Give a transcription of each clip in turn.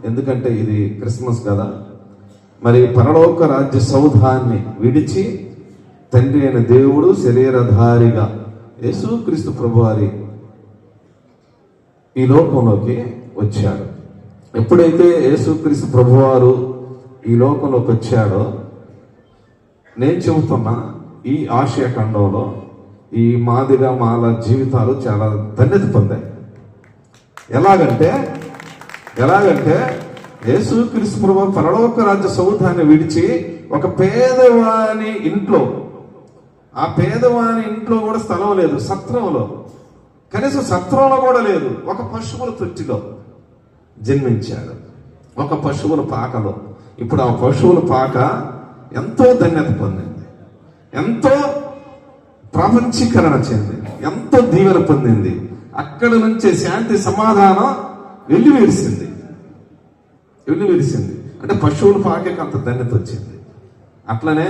ఎందుకంటే ఇది క్రిస్మస్ కదా. మరి పరలోక రాజ్య సౌధాన్ని విడిచి తండ్రి అయిన దేవుడు శరీరధారిగా యేసుక్రీస్తు ప్రభువారి ఈ లోకంలోకి వచ్చాడు. ఎప్పుడైతే యేసుక్రీస్తు ప్రభువారు ఈ లోకంలోకి వచ్చాడో, నేను చెబుతున్నా ఈ ఆసియా ఖండంలో ఈ మాదిగా మాల జీవితాలు చాలా ధన్యత పొందాయి. ఎలాగంటే యేసుక్రీస్తు ప్రభువు పరలోక రాజ్య సౌధాన్ని విడిచి ఒక పేదవాని ఇంట్లో, ఆ పేదవాని ఇంట్లో కూడా స్థలం లేదు, సత్రంలో, కనీసం సత్రంలో కూడా లేదు, ఒక పశువుల తొట్టిలో జన్మించాడు, ఒక పశువుల పాకలో. ఇప్పుడు ఆ పశువుల పాక ఎంతో ధన్యత పొందింది, ఎంతో ప్రపంచీకరణ చెందింది, ఎంతో దీవెన పొందింది. అక్కడి నుంచే శాంతి సమాధానం వెల్లివిరిసింది. అంటే పశువుల పాకకి అంత ధన్యత వచ్చింది. అట్లనే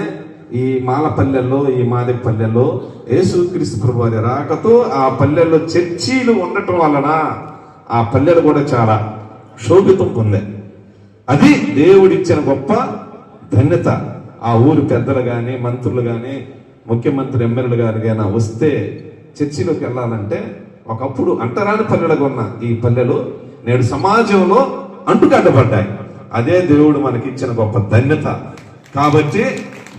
ఈ మాల పల్లెల్లో, ఈ మాది పల్లెల్లో యేసుక్రీస్తు ప్రభువారి రాకతో ఆ పల్లెల్లో చర్చీలు ఉండటం వలన ఆ పల్లెలు కూడా చాలా శోభితం పొందాయి. అది దేవుడిచ్చిన గొప్ప ధన్యత. ఆ ఊరు పెద్దలు కానీ, మంత్రులు కానీ, ముఖ్యమంత్రి ఎమ్మెల్యేలు గారు కానీ వస్తే చర్చిలోకి వెళ్ళాలంటే ఒకప్పుడు అంటరాని పల్లెలుగా ఉన్న ఈ పల్లెలు నేడు సమాజంలో అంటుకట్టబడ్డాయి. అదే దేవుడు మనకిచ్చిన గొప్ప ధన్యత. కాబట్టి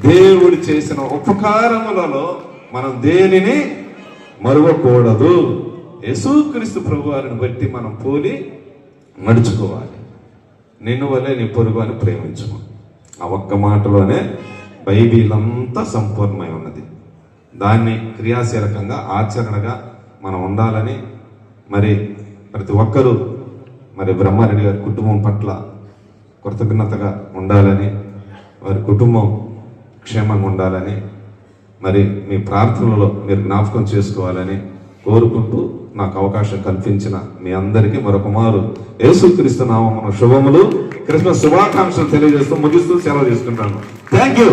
దేవుడు చేసిన ఉపకారములలో మనం దేనిని మరువకూడదు. యేసుక్రీస్తు ప్రభువారిని బట్టి మనం పోలి నడుచుకోవాలి. నిన్ను వలె నీ పొరుగు అని ప్రేమించుము. ఆ ఒక్క మాటలోనే బైబిల్ అంతా సంపూర్ణమై ఉన్నది. దాన్ని క్రియాశీలకంగా ఆచరణగా మనం ఉండాలని, మరి ప్రతి ఒక్కరూ మరి బ్రహ్మారెడ్డి గారి కుటుంబం పట్ల కృతజ్ఞతగా ఉండాలని, వారి కుటుంబం క్షేమంగా ఉండాలని, మరి మీ ప్రార్థనలో మీరు జ్ఞాపకం చేసుకోవాలని కోరుకుంటూ నాకు అవకాశం కల్పించిన మీ అందరికీ మరొక మారు యేసుక్రీస్తు నామమున శుభములు, క్రిస్మస్ శుభాకాంక్షలు తెలియజేస్తూ ముగిస్తూ సెలవు తీసుకుంటాను. Thank you.